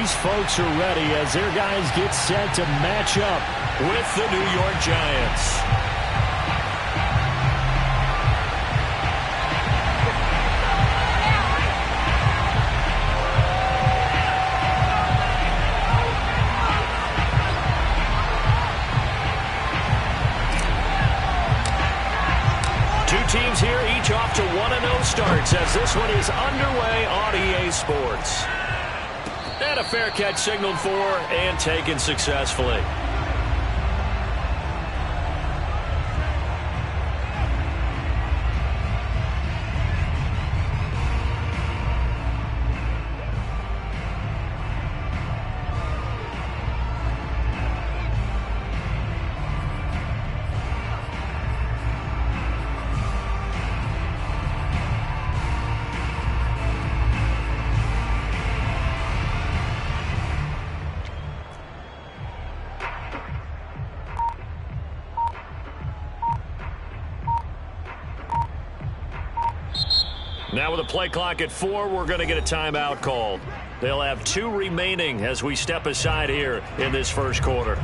These folks are ready as their guys get set to match up with the New York Giants. Teams here each off to 1-0 starts as this one is underway on EA Sports. And a fair catch signaled for and taken successfully. Now with the play clock at 4, we're going to get a timeout called. They'll have 2 remaining as we step aside here in this first quarter.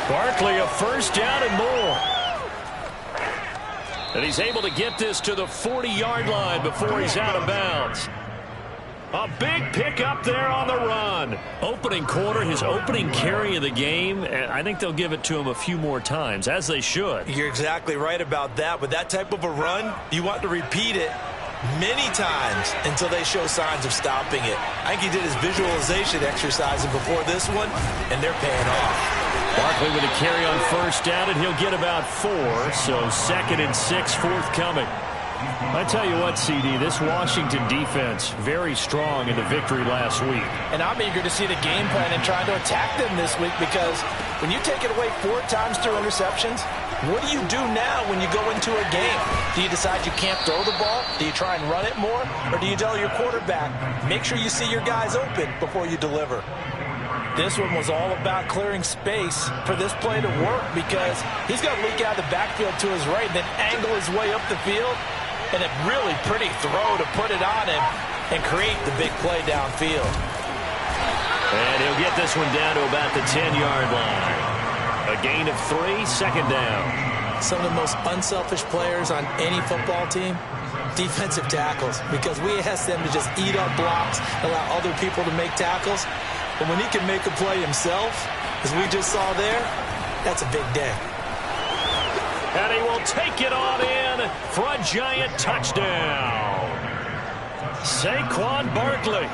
Barkley, a first down and more. And he's able to get this to the 40-yard line before he's out of bounds. A big pickup there on the run. Opening quarter, his opening carry of the game, and I think they'll give it to him a few more times, as they should. You're exactly right about that. With that type of a run, you want to repeat it many times until they show signs of stopping it. I think he did his visualization exercise before this one, and they're paying off. Barkley with a carry on first down, and he'll get about 4, so 2nd and 6 forthcoming. I tell you what, CD, this Washington defense, very strong in the victory last week. And I'm eager to see the game plan and trying to attack them this week, because when you take it away 4 times through interceptions, what do you do now when you go into a game? Do you decide you can't throw the ball? Do you try and run it more? Or do you tell your quarterback, make sure you see your guys open before you deliver? This one was all about clearing space for this play to work, because he's got to leak out of the backfield to his right, then angle his way up the field, and a really pretty throw to put it on him and create the big play downfield. And he'll get this one down to about the 10-yard line. A gain of 3, 2nd down. Some of the most unselfish players on any football team, defensive tackles, because we ask them to just eat up blocks, allow other people to make tackles. But when he can make a play himself, as we just saw there, that's a big day. And he will take it on in for a Giant touchdown. Saquon Barkley,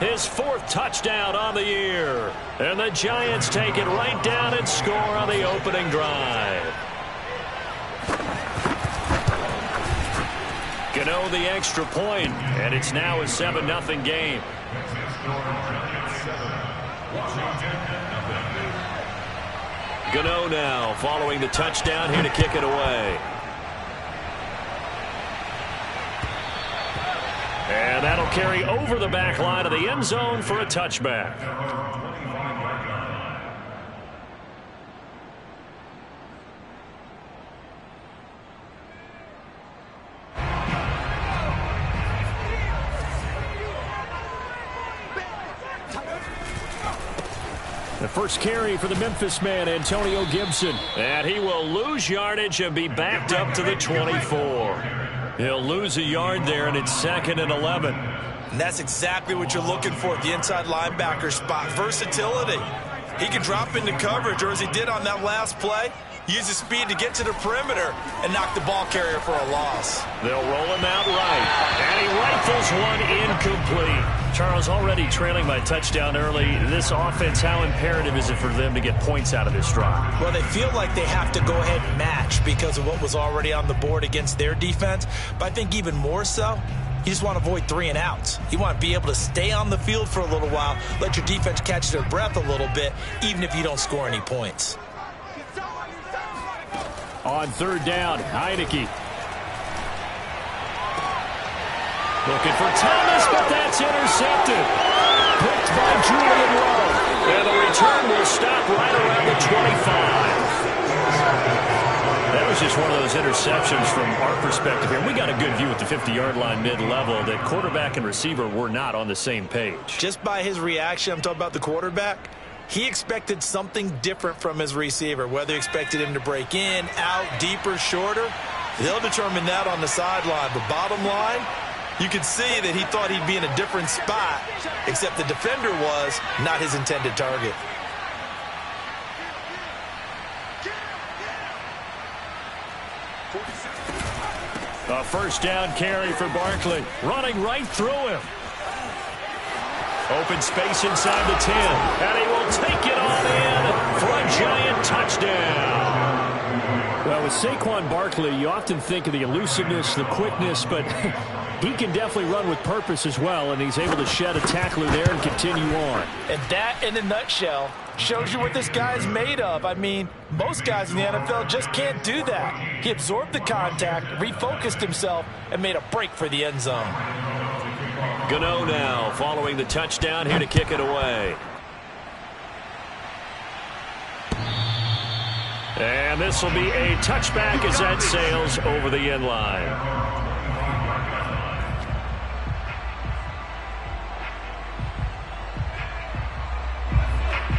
his 4th touchdown on the year. And the Giants take it right down and score on the opening drive. Gano the extra point, and it's now a 7-0 game. Gano now following the touchdown here to kick it away. And that'll carry over the back line of the end zone for a touchback. The first carry for the Memphis man, Antonio Gibson. And he will lose yardage and be backed up to the 24. He'll lose a yard there, and it's 2nd and 11. And that's exactly what you're looking for at the inside linebacker spot. Versatility. He can drop into coverage, or as he did on that last play, use his speed to get to the perimeter and knock the ball carrier for a loss. They'll roll him out right. And he rifles one incomplete. Charles, already trailing by touchdown early. This offense, how imperative is it for them to get points out of this drive? Well, they feel like they have to go ahead and match because of what was already on the board against their defense. But I think even more so, You just want to avoid 3 and outs. You want to be able to stay on the field for a little while, let your defense catch their breath a little bit, even if you don't score any points. On 3rd down, Heineke. Looking for Thomas, but that's intercepted. Picked by Julian Love. And the return will stop right around the 25. That was just one of those interceptions from our perspective here. We got a good view at the 50-yard line mid-level that quarterback and receiver were not on the same page. Just by his reaction, I'm talking about the quarterback, he expected something different from his receiver, whether he expected him to break in, out, deeper, shorter. They'll determine that on the sideline. But bottom line, you could see that he thought he'd be in a different spot, except the defender was not his intended target. A 1st down carry for Barkley. Running right through him. Open space inside the 10. And he will take it on in for a Giant touchdown. Well, with Saquon Barkley, you often think of the elusiveness, the quickness, but he can definitely run with purpose as well, and he's able to shed a tackler there and continue on. And that, in a nutshell, shows you what this guy's made of. I mean, most guys in the NFL just can't do that. He absorbed the contact, refocused himself, and made a break for the end zone. Gano now following the touchdown here to kick it away. And this will be a touchback as that sails over the end line.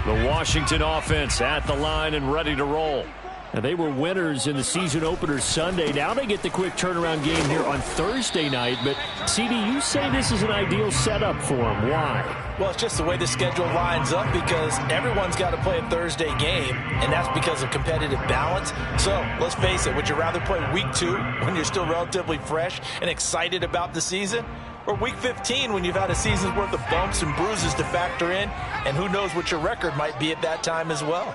The Washington offense at the line and ready to roll. And they were winners in the season opener Sunday. Now they get the quick turnaround game here on Thursday night. But, CD, you say this is an ideal setup for them. Why? Well, it's just the way the schedule lines up because everyone's got to play a Thursday game, and that's because of competitive balance. So, let's face it, would you rather play week 2 when you're still relatively fresh and excited about the season? Or week 15 when you've had a season's worth of bumps and bruises to factor in, and who knows what your record might be at that time as well.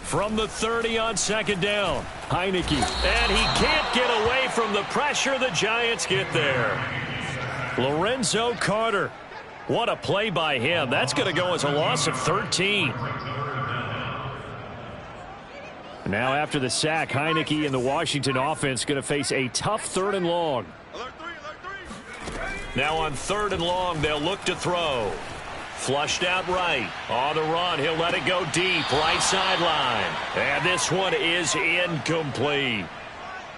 From the 30 on 2nd down, Heineke. And he can't get away from the pressure. The Giants get there. Lorenzo Carter. What a play by him. That's going to go as a loss of 13. Now after the sack, Heineke and the Washington offense going to face a tough 3rd and long. Now on 3rd and long, they'll look to throw. Flushed out right. On the run, he'll let it go deep. Right sideline. And this one is incomplete.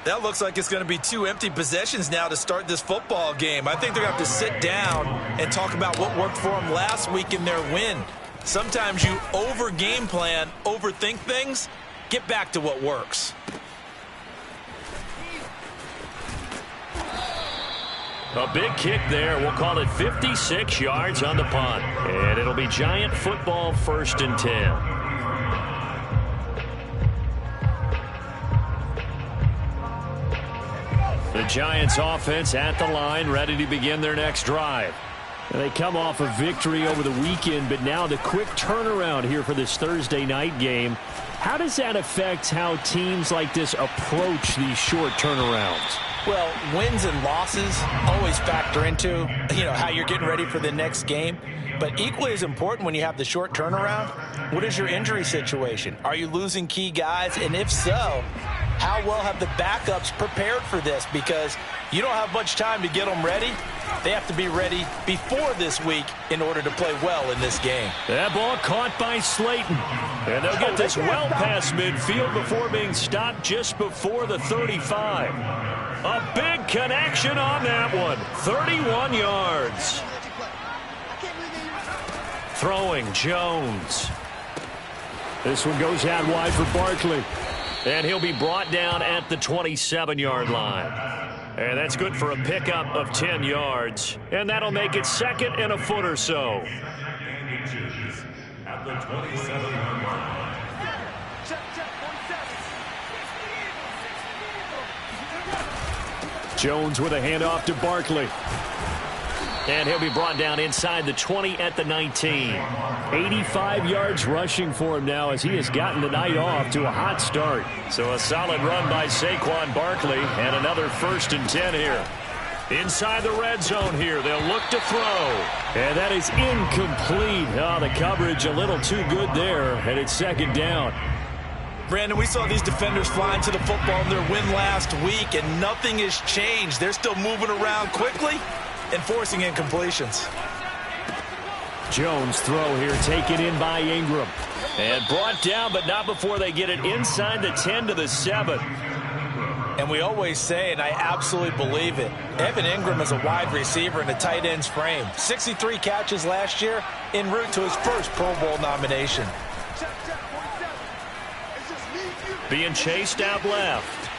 That looks like it's going to be 2 empty possessions now to start this football game. I think they're going to have to sit down and talk about what worked for them last week in their win. Sometimes you over-game plan, overthink things. Get back to what works. A big kick there. We'll call it 56 yards on the punt. And it'll be Giant football 1st and 10. The Giants offense at the line, ready to begin their next drive. And they come off a victory over the weekend, but now the quick turnaround here for this Thursday night game. How does that affect how teams like this approach these short turnarounds? Well, wins and losses always factor into, how you're getting ready for the next game. But equally as important when you have the short turnaround, what is your injury situation? Are you losing key guys? And if so, how well have the backups prepared for this? Because you don't have much time to get them ready. They have to be ready before this week in order to play well in this game. That ball caught by Slayton. And they'll get this well past midfield before being stopped just before the 35. A big connection on that one. 31 yards. Throwing Jones. This one goes out wide for Barkley. And he'll be brought down at the 27-yard line. And that's good for a pickup of 10 yards. And that'll make it 2nd and a foot or so. At the 27-yard line. Jones with a handoff to Barkley. And he'll be brought down inside the 20 at the 19. 85 yards rushing for him now as he has gotten the night off to a hot start. So a solid run by Saquon Barkley and another 1st and 10 here. Inside the red zone here, they'll look to throw. And that is incomplete. Oh, the coverage a little too good there, and it's 2nd down. Brandon, we saw these defenders flying to the football in their win last week, and nothing has changed. They're still moving around quickly and forcing incompletions. Jones throw here taken in by Ingram. And brought down, but not before they get it inside the 10 to the 7. And we always say, and I absolutely believe it, Evan Ingram is a wide receiver in a tight end's frame. 63 catches last year, en route to his first Pro Bowl nomination. Being chased out left.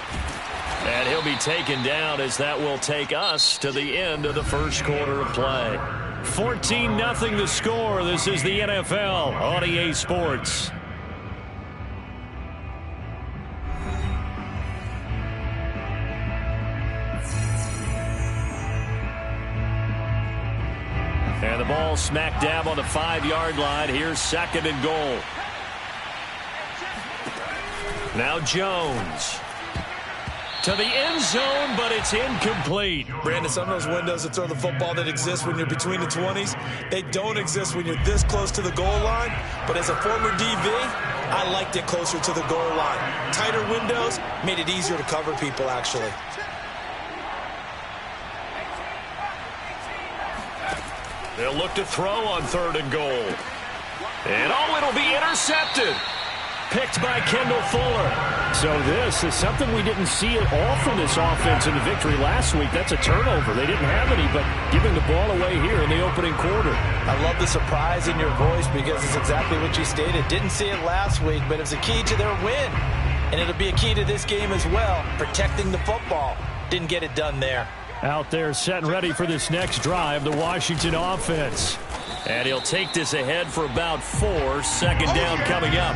And he'll be taken down as that will take us to the end of the 1st quarter of play. 14-0 the score. This is the NFL on EA Sports. And the ball smack dab on the 5-yard line. Here's 2nd and goal. Now Jones to the end zone, but it's incomplete. Brandon, some of those windows to throw the football that exist when you're between the 20s, they don't exist when you're this close to the goal line. But as a former DV, I liked it closer to the goal line. Tighter windows made it easier to cover people, actually. They'll look to throw on 3rd and goal. And it'll be intercepted. Picked by Kendall Fuller. So this is something we didn't see at all from this offense in the victory last week. That's a turnover. They didn't have any, but giving the ball away here in the opening quarter. I love the surprise in your voice because it's exactly what you stated. Didn't see it last week, but it's a key to their win. And it'll be a key to this game as well, protecting the football. Didn't get it done there. Out there set and ready for this next drive, the Washington offense. And he'll take this ahead for about 4. 2nd down coming up.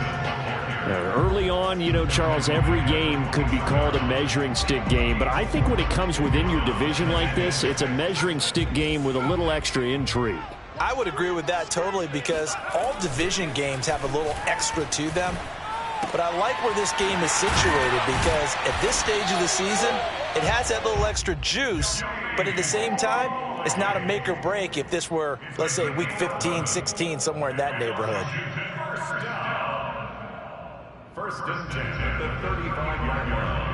Early on, Charles, every game could be called a measuring stick game. But I think when it comes within your division like this, it's a measuring stick game with a little extra intrigue. I would agree with that totally because all division games have a little extra to them. But I like where this game is situated because at this stage of the season, it has that little extra juice. But at the same time, it's not a make or break if this were, let's say, week 15, 16, somewhere in that neighborhood. 1st and 10 at the 35-yard line.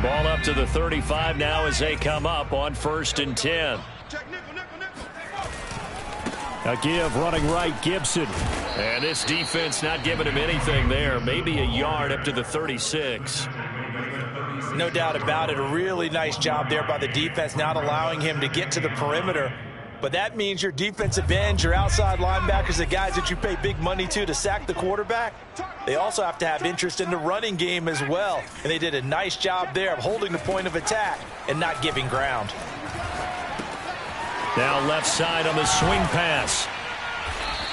Ball up to the 35 now as they come up on 1st and 10. A give running right, Gibson. And this defense not giving him anything there. Maybe a yard up to the 36. No doubt about it. A really nice job there by the defense, not allowing him to get to the perimeter. But that means your defensive ends, your outside linebackers, the guys that you pay big money to sack the quarterback, they also have to have interest in the running game as well. And they did a nice job there of holding the point of attack and not giving ground. Now left side on the swing pass.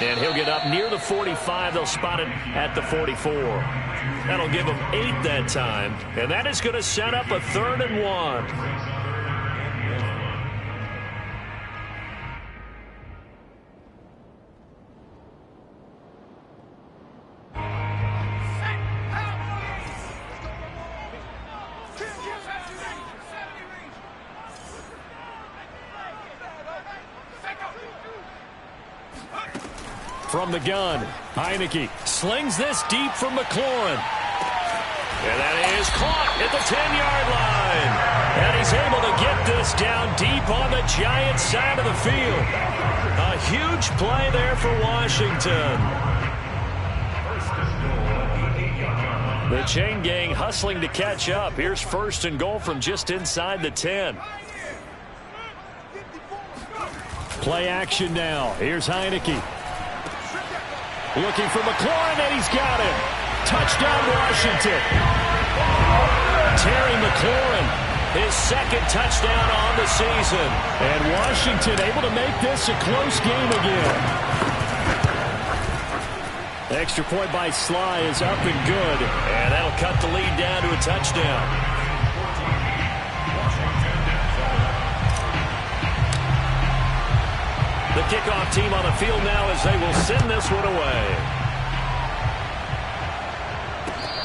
And he'll get up near the 45. They'll spot it at the 44. That'll give him 8 that time. And that is going to set up a 3rd and 1. From the gun, Heineke slings this deep from McLaurin. And that is caught at the 10-yard line. And he's able to get this down deep on the Giants side of the field. A huge play there for Washington. The chain gang hustling to catch up. Here's 1st and goal from just inside the 10. Play action now. Here's Heineke. Looking for McLaurin, and he's got him. Touchdown, Washington. Terry McLaurin, his 2nd touchdown on the season. And Washington able to make this a close game again. Extra point by Sly is up and good. And that'll cut the lead down to a touchdown. kickoff team on the field now as they will send this one away.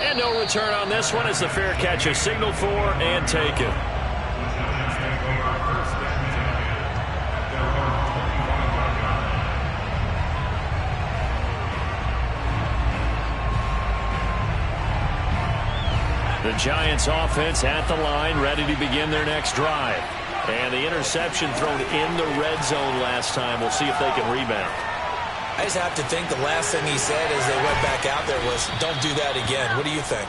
And no return on this one as the fair catch is signaled for and taken. The Giants offense at the line, ready to begin their next drive. And the interception thrown in the red zone last time. We'll see if they can rebound. I just have to think the last thing he said as they went back out there was, don't do that again. What do you think?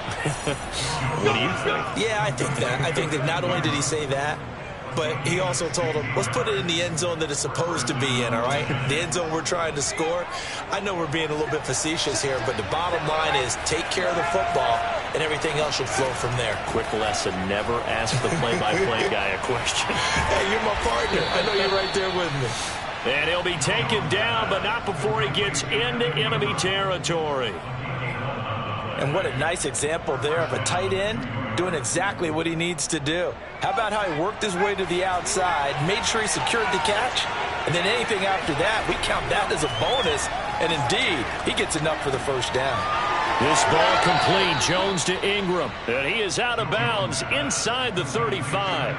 What do you think? Yeah, I think that. I think that not only did he say that, but he also told him, let's put it in the end zone that it's supposed to be in, all right? The end zone we're trying to score. I know we're being a little bit facetious here, but the bottom line is take care of the football, and everything else should flow from there. Quick lesson, never ask the play-by-play guy a question. Hey, you're my partner. I know you're right there with me. And he'll be taken down, but not before he gets into enemy territory. And what a nice example there of a tight end doing exactly what he needs to do. How about how he worked his way to the outside, made sure he secured the catch, and then anything after that, we count that as a bonus. And indeed, he gets enough for the first down. This ball complete. Jones to Ingram. And he is out of bounds inside the 35.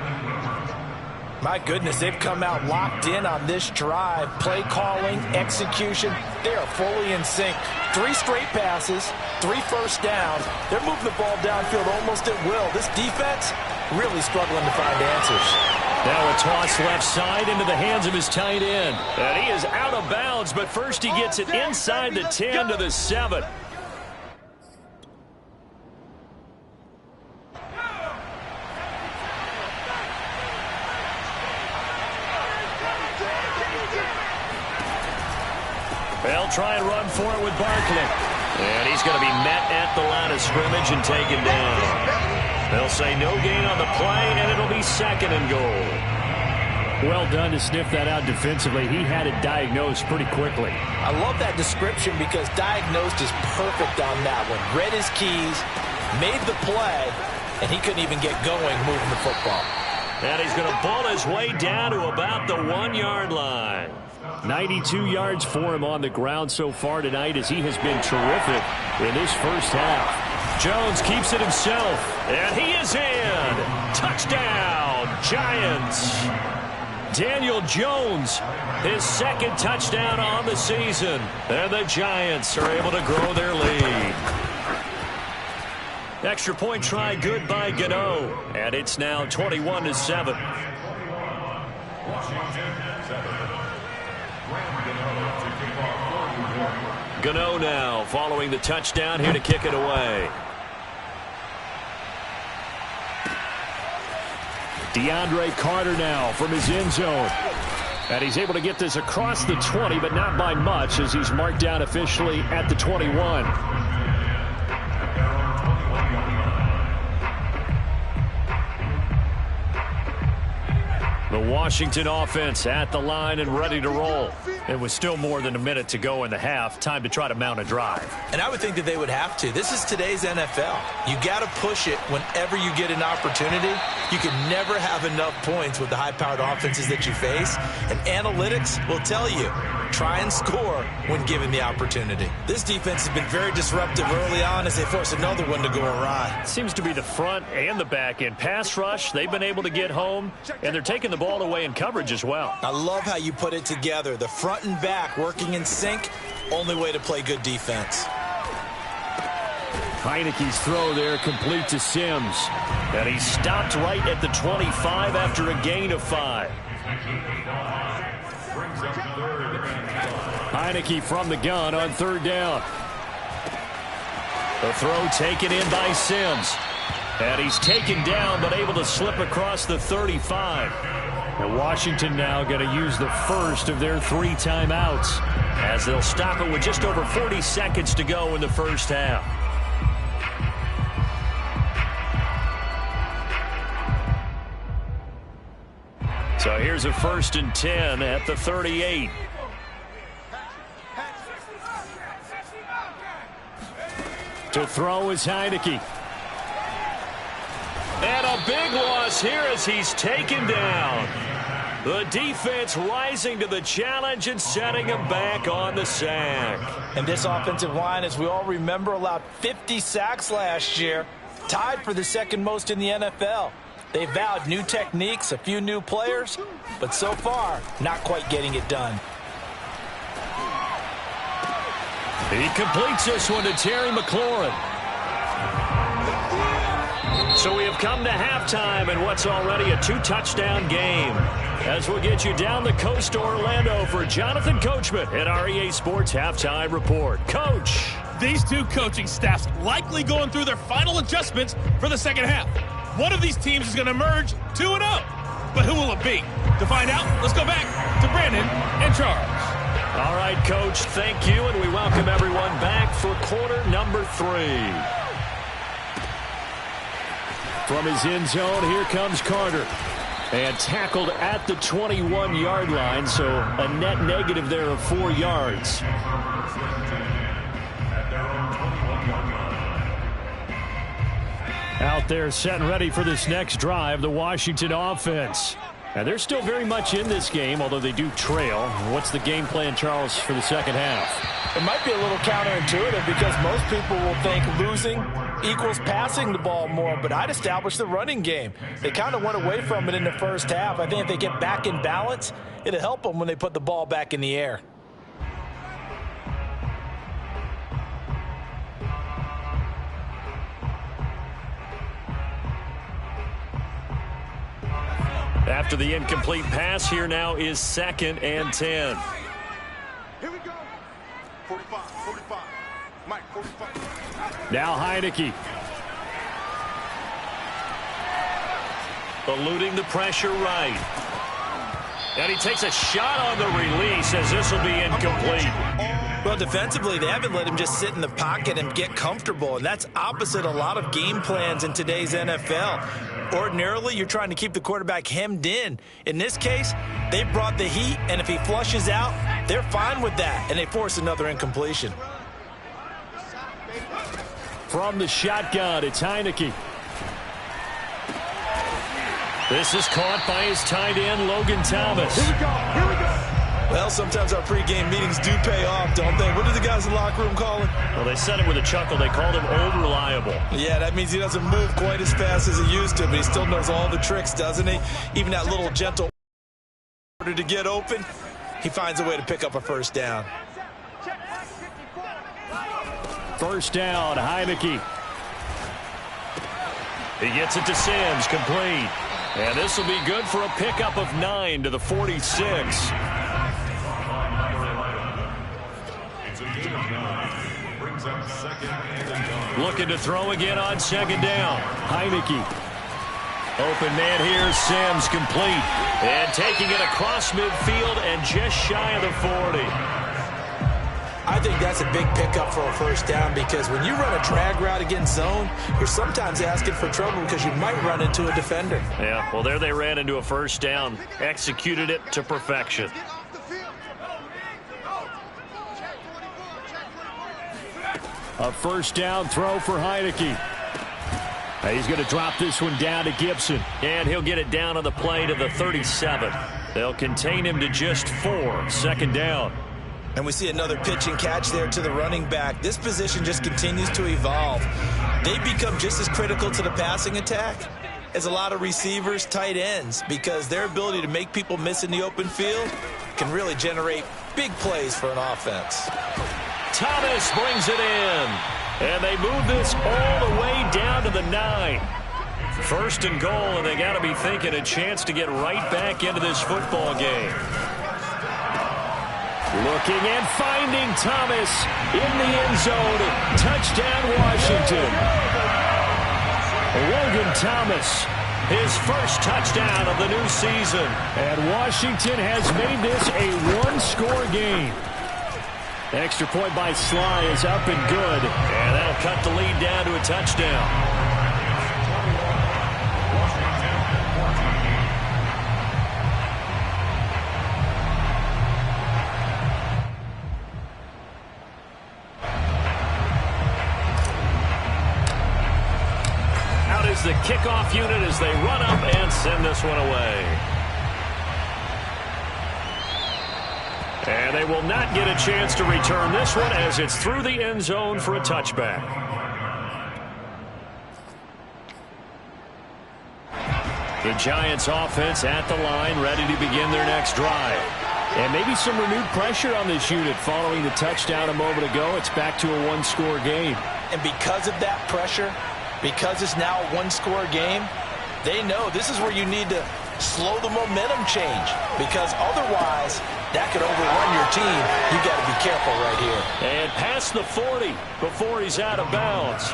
My goodness, they've come out locked in on this drive. Play calling, execution, they are fully in sync. 3 straight passes, 3 first downs. They're moving the ball downfield almost at will. This defense really struggling to find answers. Now a toss left side into the hands of his tight end. And he is out of bounds, but first he gets it inside the 10 to the 7. They'll try and run for it with Barkley. And he's going to be met at the line of scrimmage and taken down. They'll say no gain on the play, and it'll be 2nd and goal. Well done to sniff that out defensively. He had it diagnosed pretty quickly. I love that description because diagnosed is perfect on that one. Read his keys, made the play, and he couldn't even get going moving the football. And he's going to ball his way down to about the 1-yard line. 92 yards for him on the ground so far tonight as he has been terrific in this first half. Jones keeps it himself, and he is in. Touchdown, Giants. Daniel Jones, his 2nd touchdown on the season. And the Giants are able to grow their lead. Extra point try good by Gano, and it's now 21-7. Gano now following the touchdown here to kick it away. DeAndre Carter now from his end zone. And he's able to get this across the 20, but not by much as he's marked down officially at the 21. The Washington offense at the line and ready to roll. It was still more than a minute to go in the half. Time to try to mount a drive. And I would think that they would have to. This is today's NFL. You got to push it whenever you get an opportunity. You can never have enough points with the high-powered offenses that you face. And analytics will tell you, try and score when given the opportunity. This defense has been very disruptive early on as they force another one to go awry. Seems to be the front and the back end. Pass rush, they've been able to get home, and they're taking the ball away in coverage as well. I love how you put it together. The front and back working in sync, only way to play good defense. Heineke's throw there complete to Sims. And he stopped right at the 25 after a gain of 5. Heineke from the gun on 3rd down. The throw taken in by Sims. And he's taken down but able to slip across the 35. And Washington now going to use the first of their 3 timeouts as they'll stop it with just over 40 seconds to go in the first half. So here's a 1st and 10 at the 38. To throw is Heineke. And a big loss here as he's taken down. The defense rising to the challenge and setting him back on the sack. And this offensive line, as we all remember, allowed 50 sacks last year, tied for the second most in the NFL. They vowed new techniques, a few new players, but so far, not quite getting it done. He completes this one to Terry McLaurin. So we have come to halftime in what's already a 2-touchdown game. As we'll get you down the coast to Orlando for Jonathan Coachman at our EA Sports Halftime Report. Coach. These two coaching staffs likely going through their final adjustments for the second half. One of these teams is going to emerge 2-0. But who will it be? To find out, let's go back to Brandon and Charles. All right, Coach, thank you, and we welcome everyone back for quarter number 3. From his end zone, here comes Carter. And tackled at the 21-yard line, so a net negative there of 4 yards. Out there set and ready for this next drive, the Washington offense. And they're still very much in this game, although they do trail. What's the game plan, Charles, for the second half? It might be a little counterintuitive because most people will think losing equals passing the ball more, but I'd establish the running game. They kind of went away from it in the first half. I think if they get back in balance, it'll help them when they put the ball back in the air. After the incomplete pass, here now is 2nd and 10. Here we go. 45. Mike, 45. Now Heineke. Eluding the pressure right. And he takes a shot on the release as this will be incomplete. Well, defensively, they haven't let him just sit in the pocket and get comfortable, and that's opposite a lot of game plans in today's NFL. Ordinarily, you're trying to keep the quarterback hemmed in. In this case, they brought the heat, and if he flushes out, they're fine with that, and they force another incompletion. From the shotgun, it's Heineke. This is caught by his tight end, Logan Thomas. Here we go. Well, sometimes our pregame meetings do pay off, don't they? What did the guys in the locker room call him? Well, they said it with a chuckle. They called him old reliable. Yeah, that means he doesn't move quite as fast as he used to, but he still knows all the tricks, doesn't he? Even that little gentle order to get open, he finds a way to pick up a first down. First down, Heineke. He gets it to Sims, complete. And this will be good for a pickup of 9 to the 46. Looking to throw again on 2nd down. Heineke. Open man here, Sims, complete. And taking it across midfield and just shy of the 40. I think that's a big pickup for a first down because when you run a drag route against zone, you're sometimes asking for trouble because you might run into a defender. Yeah, well, there they ran into a first down. Executed it to perfection. A first down throw for Heineke. He's going to drop this one down to Gibson. And he'll get it down on the play to the 37. They'll contain him to just 4. 2nd down. And we see another pitch and catch there to the running back. This position just continues to evolve. They become just as critical to the passing attack as a lot of receivers, tight ends, because their ability to make people miss in the open field can really generate big plays for an offense. Thomas brings it in. And they move this all the way down to the 9. 1st and goal, and they got to be thinking a chance to get right back into this football game. Looking and finding Thomas in the end zone. Touchdown, Washington. Logan Thomas, his first touchdown of the new season. And Washington has made this a one-score game. Extra point by Sly is up and good. And that'll cut the lead down to a touchdown. The kickoff unit as they run up and send this one away. they will not get a chance to return this one as it's through the end zone for a touchback. The Giants offense at the line, ready to begin their next drive. And maybe some renewed pressure on this unit following the touchdown a moment ago. It's back to a one-score game. And because of that pressure, because it's now a one-score game, they know this is where you need to slow the momentum change, because otherwise that could overrun your team. You got to be careful right here. And past the 40 before he's out of bounds.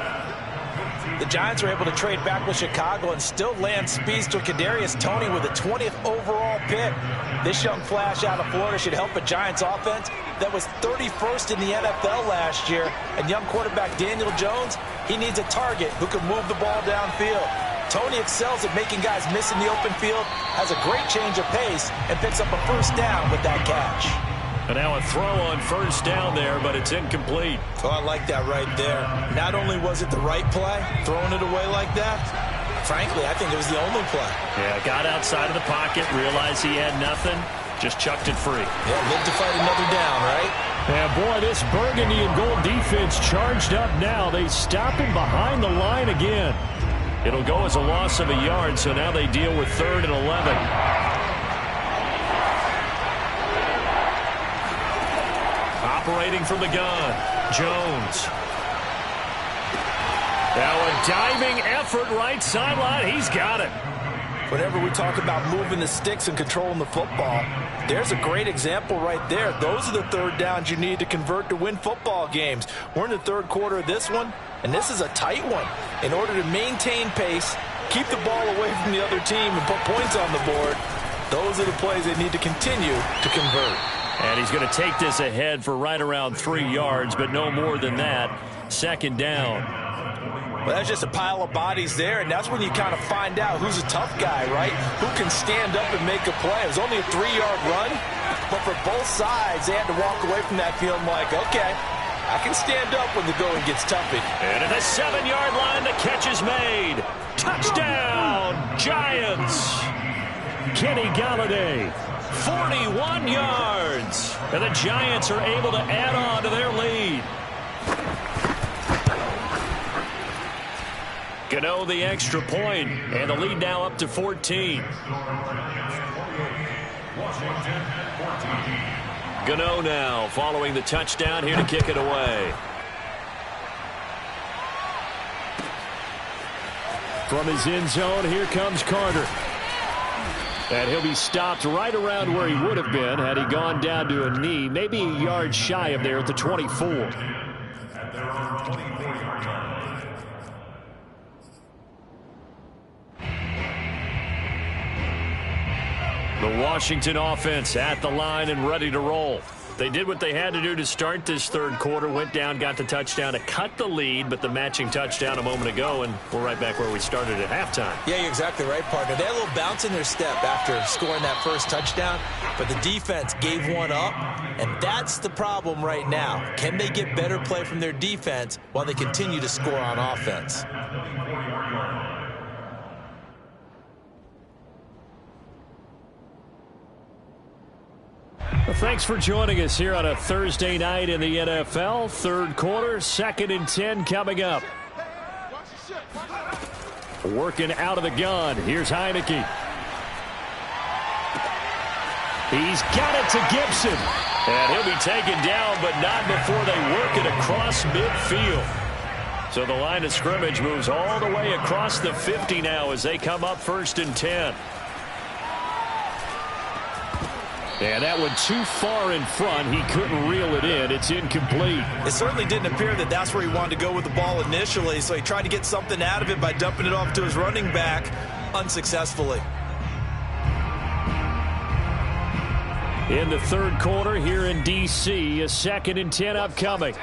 The Giants were able to trade back with Chicago and still land speedster Kadarius Toney with a 20th overall pick. This young flash out of Florida should help a Giants offense that was 31st in the NFL last year. And young quarterback Daniel Jones, he needs a target who can move the ball downfield. Toney excels at making guys miss in the open field, has a great change of pace, and picks up a first down with that catch. And now a throw on first down there, but it's incomplete. Oh, I like that right there. Not only was it the right play, throwing it away like that, frankly, I think it was the only play. Yeah, got outside of the pocket, realized he had nothing, just chucked it free. Yeah, live to fight another down, right? And boy, this burgundy and gold defense charged up now. They stop him behind the line again. It'll go as a loss of a yard, so now they deal with 3rd and 11. Operating from the gun, Jones. Now a diving effort right sideline. He's got it. Whenever we talk about moving the sticks and controlling the football, there's a great example right there. Those are the third downs you need to convert to win football games. We're in the third quarter of this one, and this is a tight one. In order to maintain pace, keep the ball away from the other team, and put points on the board, those are the plays they need to continue to convert. And he's going to take this ahead for right around 3 yards, but no more than that. 2nd down. Well, that's just a pile of bodies there, and that's when you kind of find out who's a tough guy, right? Who can stand up and make a play. It was only a 3-yard run, but for both sides, they had to walk away from that feeling like, okay, I can stand up when the going gets toughy. And at the 7-yard line, the catch is made. Touchdown, Giants. Kenny Golladay. 41 yards. And the Giants are able to add on to their lead. Gano the extra point, and the lead now up to 14. Gano now following the touchdown here to kick it away. From his end zone, here comes Carter. And he'll be stopped right around where he would have been had he gone down to a knee, maybe a yard shy of there at the 24. The Washington offense at the line and ready to roll. They did what they had to do to start this third quarter, went down, got the touchdown to cut the lead, but the matching touchdown a moment ago, and we're right back where we started at halftime. Yeah, you're exactly right, partner. They had a little bounce in their step after scoring that first touchdown, but the defense gave one up, and that's the problem right now. Can they get better play from their defense while they continue to score on offense? Well, thanks for joining us here on a Thursday night in the NFL. Third quarter, 2nd and 10 coming up. Working out of the gun. Here's Heineke. He's got it to Gibson. And he'll be taken down, but not before they work it across midfield. So the line of scrimmage moves all the way across the 50 now as they come up 1st and 10. And that one too far in front. He couldn't reel it in. It's incomplete. It certainly didn't appear that that's where he wanted to go with the ball initially, so he tried to get something out of it by dumping it off to his running back unsuccessfully. In the third quarter here in D.C., a 2nd and 10 upcoming.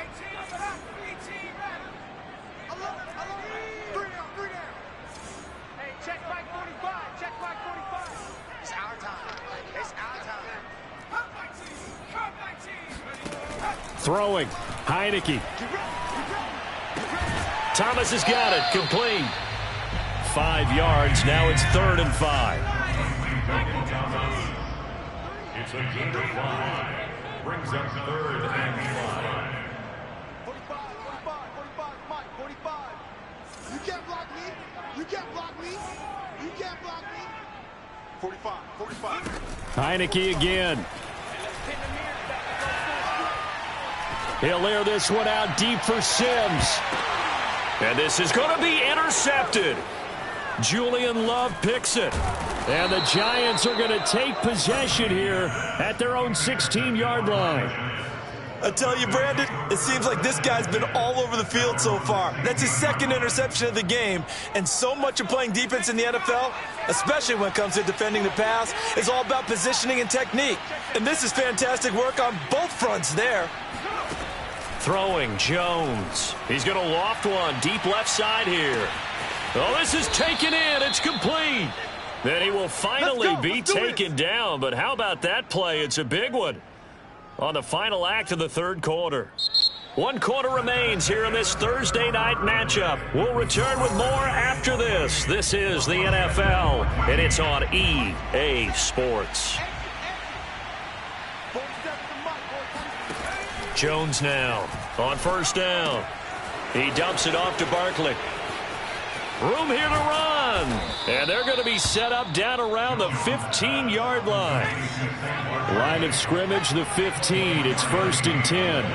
Throwing, Heineke. Thomas has got it, complete. 5 yards, now it's 3rd and 5. It's a good 5. brings up 3rd and 5. 45, 45, Mike, 45. You can't block me. You can't block me. You can't block me. 45, 45. Heineke again. He'll air this one out deep for Sims. And this is going to be intercepted. Julian Love picks it. And the Giants are going to take possession here at their own 16-yard line. I tell you, Brandon, it seems like this guy's been all over the field so far. That's his 2nd interception of the game. And so much of playing defense in the NFL, especially when it comes to defending the pass, is all about positioning and technique. And this is fantastic work on both fronts there. Throwing Jones. He's going to loft one deep left side here. Oh, this is taken in. It's complete. Then he will finally be taken down. But how about that play? It's a big one on the final act of the 3rd quarter. 1 quarter remains here in this Thursday night matchup. We'll return with more after this. This is the NFL, and it's on EA Sports. Jones now on 1st down. He dumps it off to Barkley. Room here to run. And they're going to be set up down around the 15-yard line. Line of scrimmage, the 15. It's 1st and 10.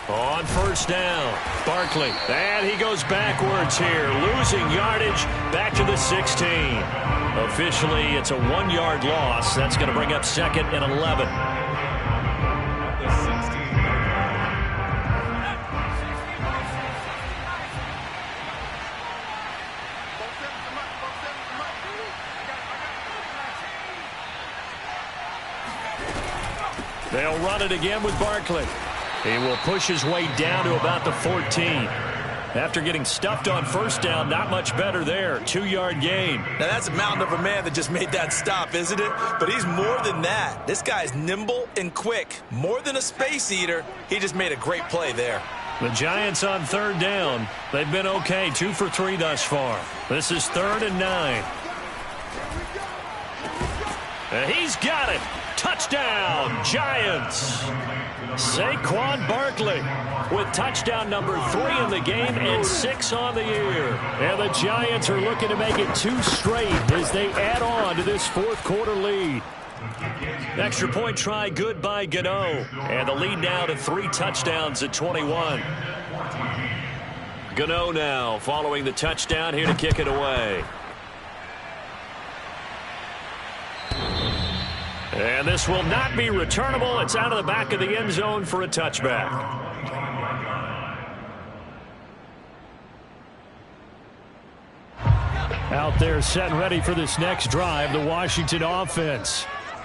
On 1st down, Barkley. And he goes backwards here, losing yardage back to the 16. Officially, it's a 1-yard loss. That's going to bring up 2nd and 11. They'll run it again with Barkley. He will push his way down to about the 14. After getting stuffed on 1st down, not much better there. 2-yard gain. Now, that's a mountain of a man that just made that stop, isn't it? But he's more than that. This guy's nimble and quick. More than a space eater, he just made a great play there. The Giants on 3rd down. They've been okay, 2 for 3 thus far. This is 3rd and 9. And he's got it. Touchdown, Giants. Saquon Barkley with touchdown number 3 in the game and 6 on the year. And the Giants are looking to make it 2 straight as they add on to this 4th quarter lead. Extra point try good by Gano. And the lead now to 3 touchdowns at 21. Gano now following the touchdown here to kick it away. And this will not be returnable. It's out of the back of the end zone for a touchback. Out there set and ready for this next drive, the Washington offense.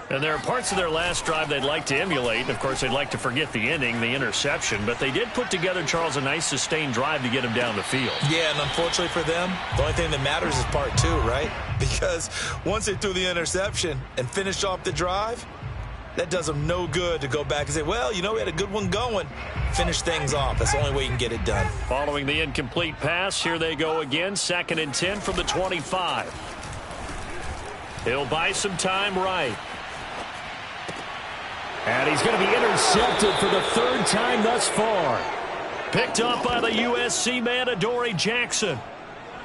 And there are parts of their last drive they'd like to emulate. Of course, they'd like to forget the ending, the interception. But they did put together, Charles, a nice sustained drive to get him down the field. Yeah, and unfortunately for them, the only thing that matters is part 2, right? Because once they threw the interception and finished off the drive, that does them no good to go back and say, well, you know, we had a good one going. Finish things off. That's the only way you can get it done. Following the incomplete pass, here they go again. 2nd and 10 from the 25. He'll buy some time right. And he's going to be intercepted for the 3rd time thus far. Picked up by the USC man, Adoree Jackson.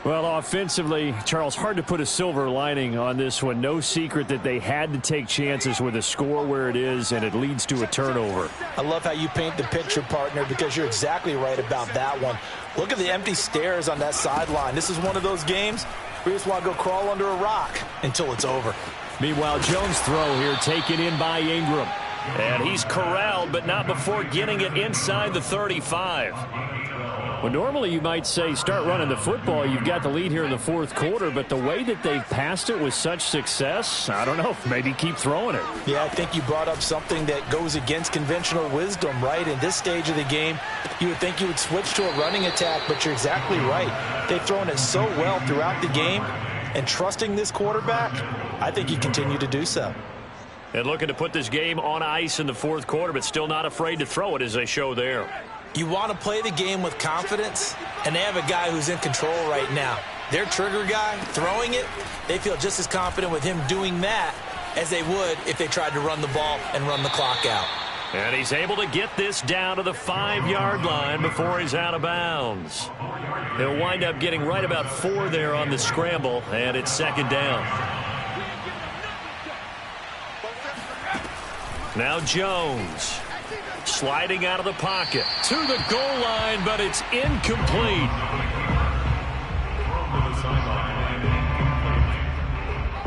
Well, offensively, Charles, hard to put a silver lining on this one. No secret that they had to take chances with a score where it is, and it leads to a turnover. I love how you paint the picture, partner, because you're exactly right about that one. Look at the empty stairs on that sideline. This is one of those games where you just want to go crawl under a rock until it's over. Meanwhile, Jones' throw here taken in by Ingram. And he's corralled, but not before getting it inside the 35. Well, normally you might say start running the football. You've got the lead here in the 4th quarter, but the way that they've passed it with such success, I don't know, maybe keep throwing it. Yeah, I think you brought up something that goes against conventional wisdom, right? In this stage of the game, you would think you would switch to a running attack, but you're exactly right. They've thrown it so well throughout the game, and trusting this quarterback, I think you continue to do so. And looking to put this game on ice in the 4th quarter, but still not afraid to throw it as they show there. You want to play the game with confidence, and they have a guy who's in control right now. Their trigger guy, throwing it, they feel just as confident with him doing that as they would if they tried to run the ball and run the clock out. And he's able to get this down to the 5-yard line before he's out of bounds. He'll wind up getting right about 4 there on the scramble, and it's second down. Now Jones. Sliding out of the pocket to the goal line, but it's incomplete.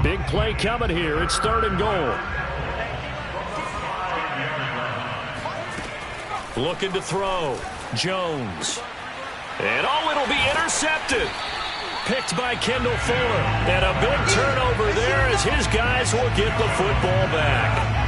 Big play coming here. It's 3rd and goal. Looking to throw. Jones. And it'll be intercepted. Picked by Kendall Fuller. And a big turnover there as his guys will get the football back.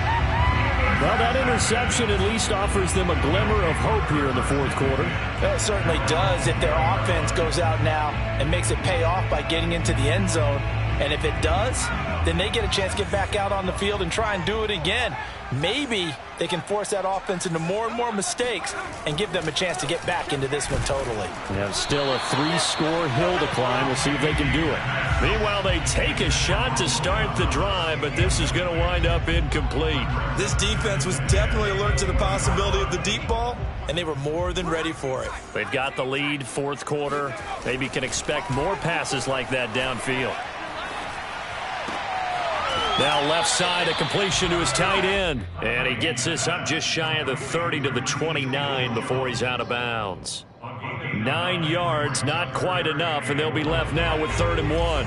Well, that interception at least offers them a glimmer of hope here in the 4th quarter. It certainly does if their offense goes out now and makes it pay off by getting into the end zone. And if it does, then they get a chance to get back out on the field and try and do it again. Maybe they can force that offense into more and more mistakes and give them a chance to get back into this one totally. Yeah, still a 3-score hill to climb. We'll see if they can do it. Meanwhile, they take a shot to start the drive, but this is going to wind up incomplete. This defense was definitely alert to the possibility of the deep ball, and they were more than ready for it. They've got the lead, 4th quarter. Maybe can expect more passes like that downfield. Now left side, a completion to his tight end. And he gets this up just shy of the 30 to the 29 before he's out of bounds. 9 yards, not quite enough, and they'll be left now with 3rd and 1.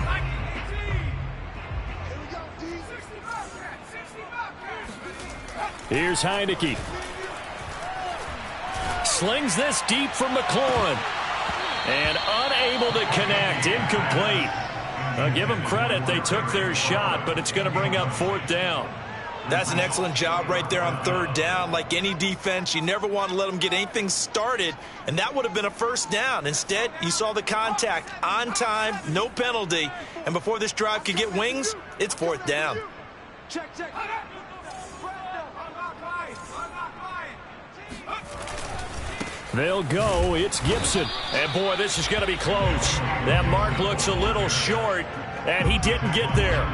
Here's Heineke. Slings this deep from McLaurin. And unable to connect, incomplete. Give them credit. They took their shot, but it's going to bring up 4th down. That's an excellent job right there on 3rd down. Like any defense, you never want to let them get anything started, and that would have been a 1st down. Instead, you saw the contact on time, no penalty, and before this drive could get wings, it's 4th down. Check. They'll go. It's Gibson. And, boy, this is going to be close. That mark looks a little short, and he didn't get there.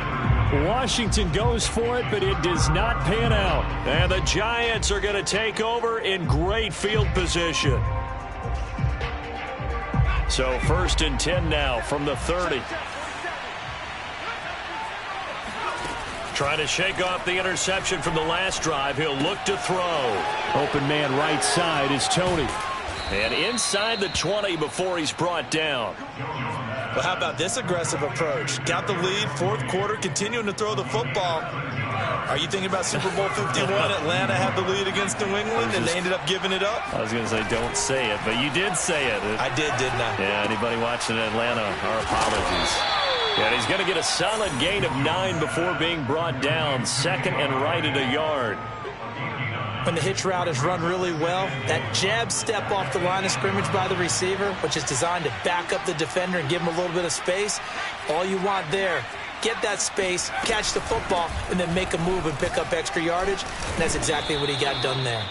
Washington goes for it, but it does not pan out. And the Giants are going to take over in great field position. So 1st and 10 now from the 30. Trying to shake off the interception from the last drive. He'll look to throw. Open man right side is Tony. And inside the 20 before he's brought down. Well, how about this aggressive approach? Got the lead, 4th quarter, continuing to throw the football. Are you thinking about Super Bowl 51? Atlanta had the lead against New England, and they ended up giving it up? I was going to say don't say it, but you did say it. I did, didn't I? Yeah, anybody watching Atlanta, our apologies. Yeah, he's going to get a solid gain of 9 before being brought down. 2nd and right at a yard. When the hitch route is run really well, that jab step off the line of scrimmage by the receiver, which is designed to back up the defender and give him a little bit of space, all you want there, get that space, catch the football, and then make a move and pick up extra yardage. And that's exactly what he got done there.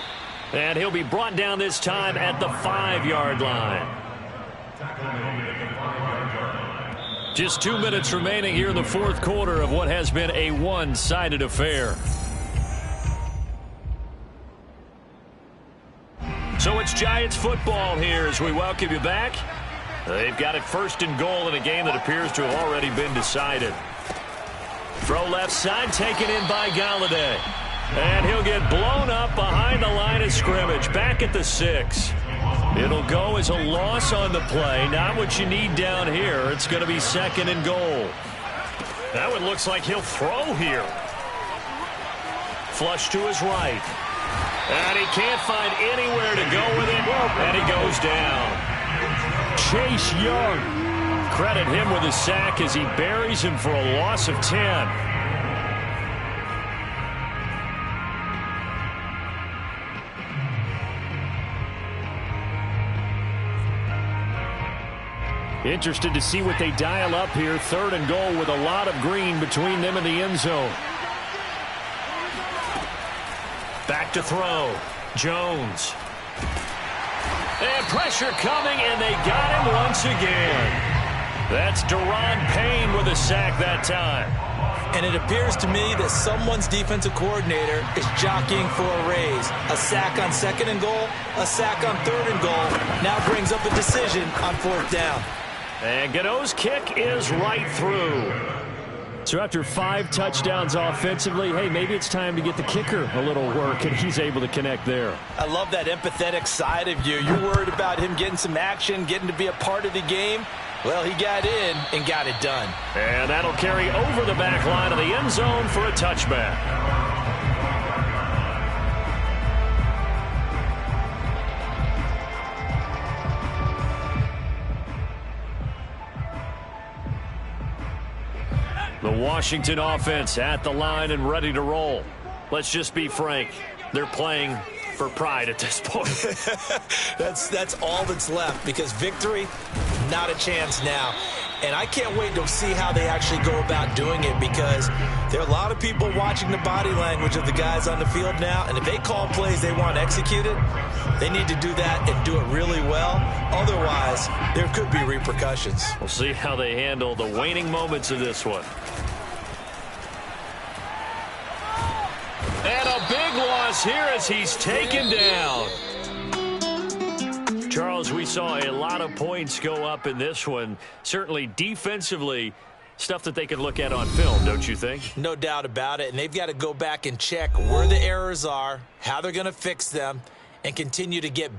And he'll be brought down this time at the 5-yard line. Just 2 minutes remaining here in the 4th quarter of what has been a one-sided affair. So it's Giants football here as we welcome you back. They've got it 1st and goal in a game that appears to have already been decided. Throw left side, taken in by Golladay. And he'll get blown up behind the line of scrimmage, back at the 6. It'll go as a loss on the play. Not what you need down here. It's going to be 2nd and goal. That one looks like he'll throw here. Flush to his right. And he can't find anywhere to go with it. And he goes down. Chase Young. Credit him with a sack as he buries him for a loss of 10. Interested to see what they dial up here. 3rd and goal with a lot of green between them and the end zone. Back to throw. Jones. And pressure coming, and they got him once again. That's Daron Payne with a sack that time. And it appears to me that someone's defensive coordinator is jockeying for a raise. A sack on 2nd and goal, a sack on 3rd and goal. Now brings up a decision on 4th down. And Gano's kick is right through. So after 5 touchdowns offensively, hey, maybe it's time to get the kicker a little work, and he's able to connect there. I love that empathetic side of you. You're worried about him getting some action, getting to be a part of the game. Well, he got in and got it done. And that'll carry over the back line of the end zone for a touchback. The Washington offense at the line and ready to roll. Let's just be frank. They're playing for pride at this point. That's all that's left, because victory, not a chance now. And I can't wait to see how they actually go about doing it, because there are a lot of people watching the body language of the guys on the field now, and if they call plays they want executed, they need to do that and do it really well. Otherwise, there could be repercussions. We'll see how they handle the waning moments of this one. And a big loss here as he's taken down. Charles, we saw a lot of points go up in this one. Certainly defensively, stuff that they can look at on film, don't you think? No doubt about it. And they've got to go back and check where the errors are, how they're going to fix them, and continue to get better.